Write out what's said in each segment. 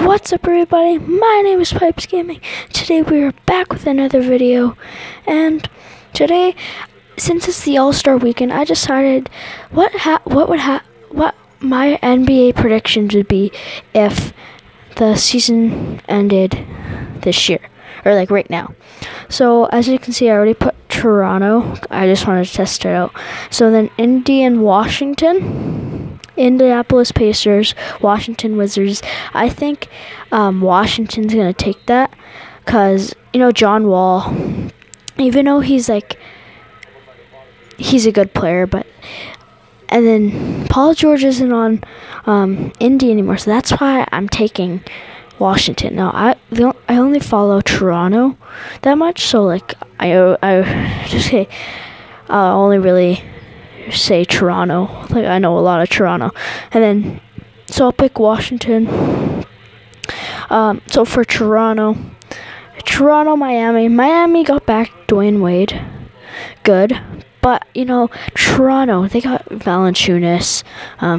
What's up, everybody? My name is Pipes Gaming. Today we are back with another video, and today, since it's the All-Star Weekend, I decided what my NBA predictions would be if the season ended this year, or like right now. So as you can see, I already put Toronto. I just wanted to test it out. So then Indy and Washington, Indianapolis Pacers, Washington Wizards. I think Washington's going to take that because, John Wall, even though he's a good player, and then Paul George isn't on Indy anymore, so that's why I'm taking Washington. Now, I only follow Toronto that much, so I just say only really say Toronto. I know a lot of Toronto, and then so I'll pick Washington. So for Toronto, Miami got back Dwayne Wade, good. But, Toronto, they got Valanciunas.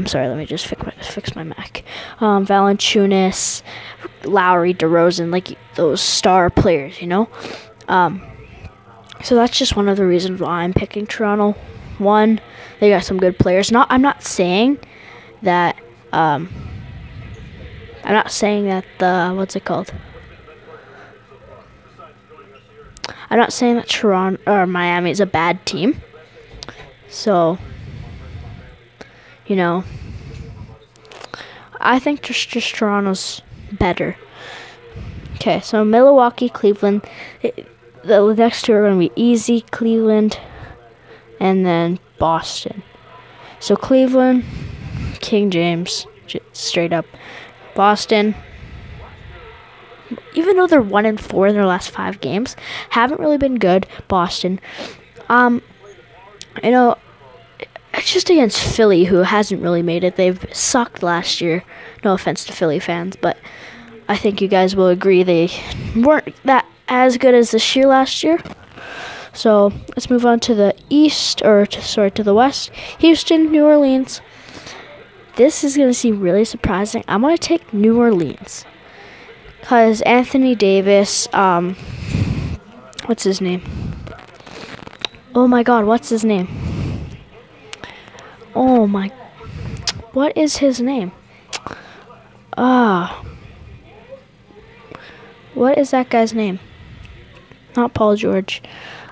Sorry, let me just fix my Mac. Valanciunas, Lowry, DeRozan, those star players, So that's just one of the reasons why I'm picking Toronto. One, they got some good players. I'm not saying that, what's it called? I'm not saying that Toronto or Miami is a bad team. So, I think just Toronto's better. Okay, so Milwaukee, Cleveland. The next two are going to be easy. Cleveland, and then Boston. So Cleveland, King James, straight up. Boston, even though they're 1-4 in their last 5 games, haven't really been good. Boston, it's just against Philly, who hasn't really made it. They've sucked last year. No offense to Philly fans, but I think you guys will agree they weren't that as good as last year. So let's move on to the East, to the West. Houston, New Orleans. This is going to seem really surprising. I'm going to take New Orleans because Anthony Davis, what's his name? Oh my God, what's his name? What is his name? What is that guy's name? Not Paul George.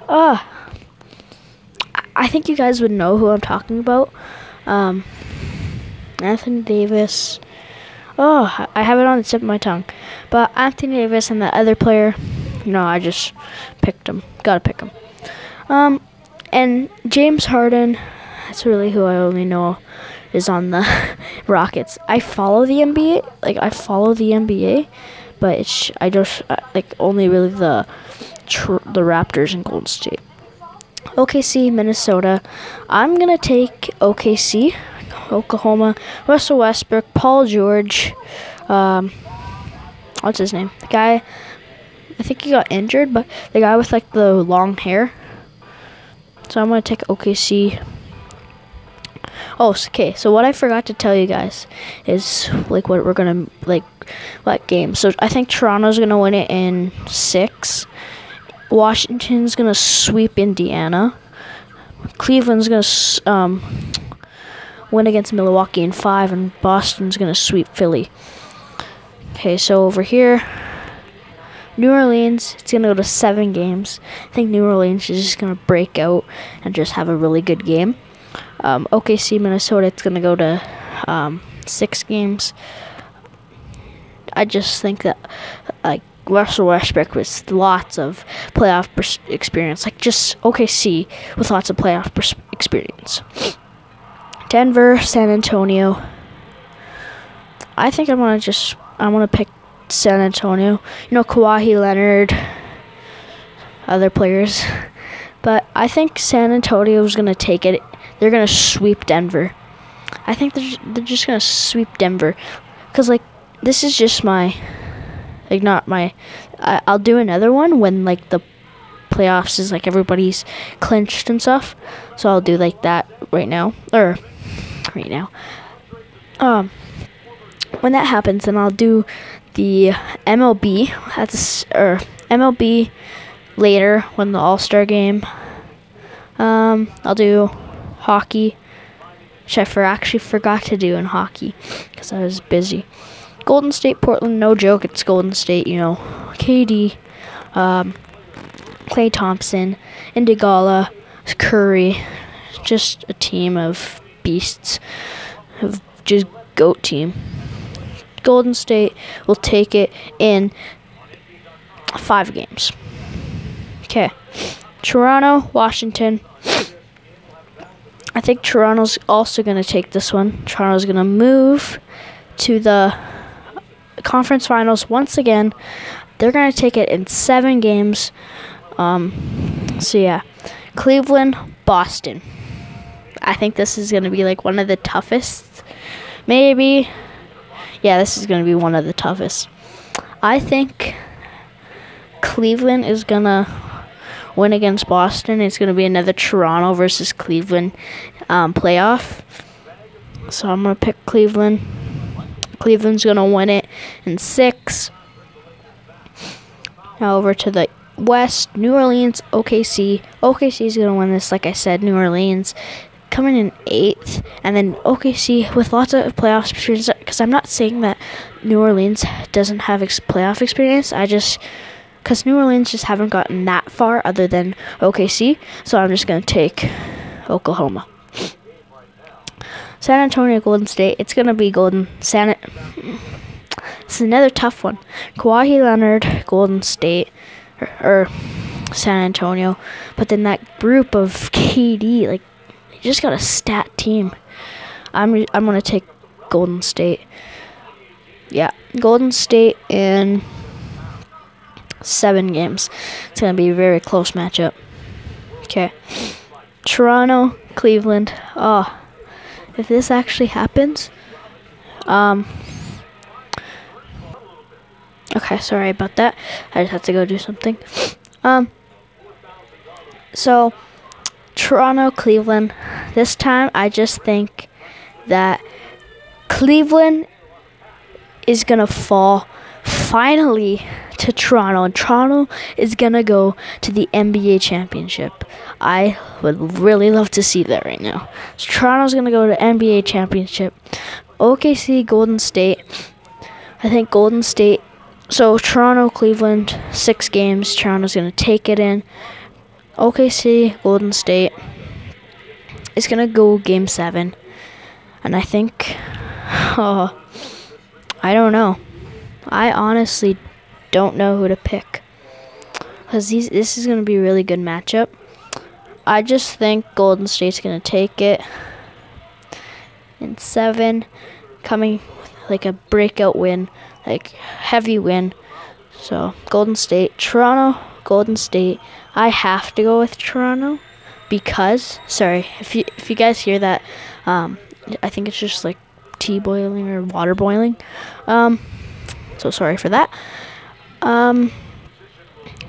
I think you guys would know who I'm talking about. Anthony Davis. I have it on the tip of my tongue. But Anthony Davis and the other player, I just picked him. Gotta pick him. And James Harden. That's really who I only know is on the Rockets. I follow the NBA. But I just only really the Raptors and Golden State. OKC, Minnesota. I'm gonna take OKC. Oklahoma, Russell Westbrook, Paul George. What's his name? The guy. I think he got injured, but the guy with the long hair. So I'm gonna take OKC. Okay. So what I forgot to tell you guys is what we're gonna what game. So I think Toronto's gonna win it in 6. Washington's gonna sweep Indiana. Cleveland's gonna win against Milwaukee in 5, and Boston's gonna sweep Philly. Okay, so over here, New Orleans, it's gonna go to 7 games. I think New Orleans is just gonna break out and just have a really good game. OKC, Minnesota, it's gonna go to 6 games. I just think that Russell Westbrook with lots of playoff experience, just OKC with lots of playoff experience. Denver, San Antonio. I think I'm gonna pick San Antonio. Kawhi Leonard, other players, but I think San Antonio is gonna take it. They're gonna sweep Denver. I think they're just gonna sweep Denver, cause this is just my. I'll do another one when the playoffs is everybody's clinched and stuff. So I'll do that right now. when that happens, then I'll do the MLB or MLB later when the All-Star game. I'll do hockey, which I actually forgot to do in hockey because I was busy. Golden State, Portland, no joke. It's Golden State, KD, Klay Thompson, Indigala, Curry, just a team of beasts, of just GOAT team. Golden State will take it in 5 games. Okay. Toronto, Washington. I think Toronto's also going to take this one. Toronto's going to move to the conference finals once again. They're going to take it in 7 games. So yeah. Cleveland, Boston. I think this is going to be like one of the toughest. Maybe. Yeah, this is going to be one of the toughest. I think Cleveland is going to win against Boston. It's going to be another Toronto versus Cleveland playoff. So I'm going to pick Cleveland. Cleveland's going to win it in 6. Now over to the West. New Orleans, OKC. OKC is going to win this, like I said. New Orleans coming in 8th, and then OKC with lots of playoff experience, because I'm not saying that New Orleans doesn't have playoff experience. Because New Orleans just haven't gotten that far other than OKC, so I'm just going to take Oklahoma. San Antonio, Golden State. It's going to be This is another tough one. Kawhi Leonard, Golden State, or San Antonio. But then that group of KD, like, you just got a stat team. I'm going to take Golden State. Yeah, Golden State in 7 games. It's going to be a very close matchup. Okay. Toronto, Cleveland. Oh, if this actually happens. Okay, sorry about that. I just have to go do something. So, Toronto, Cleveland. This time, I just think that Cleveland is going to fall finally to Toronto, and Toronto is going to go to the NBA championship. I would really love to see that right now. So Toronto's going to go to NBA championship. OKC, Golden State. I think Golden State. So Toronto, Cleveland, 6 games. Toronto's going to take it in. OKC, Golden State is going to go game 7. And I think, I don't know. I honestly don't know who to pick, because this is going to be a really good matchup. I just think Golden State's going to take it in 7, coming with like a breakout win, like heavy win. So Golden State, Toronto, Golden State. I have to go with Toronto because, sorry, if you guys hear that, I think it's just like tea boiling or water boiling. So sorry for that.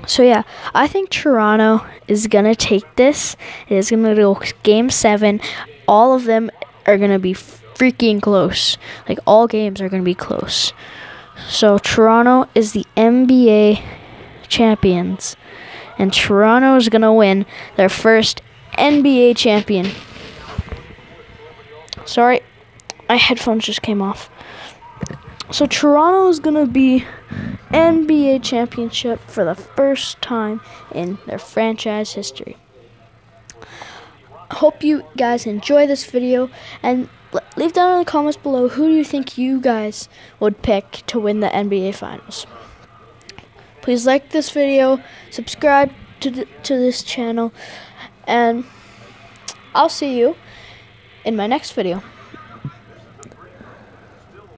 So yeah, I think Toronto is gonna take this. It is gonna go game 7. All of them are gonna be freaking close. Like, all games are gonna be close. So Toronto is the NBA champions, and Toronto is gonna win their first NBA champion. Sorry, my headphones just came off. So Toronto is going to be NBA championship for the first time in their franchise history. Hope you guys enjoy this video, and leave down in the comments below who do you think you guys would pick to win the NBA Finals. Please like this video, subscribe to this channel, and I'll see you in my next video.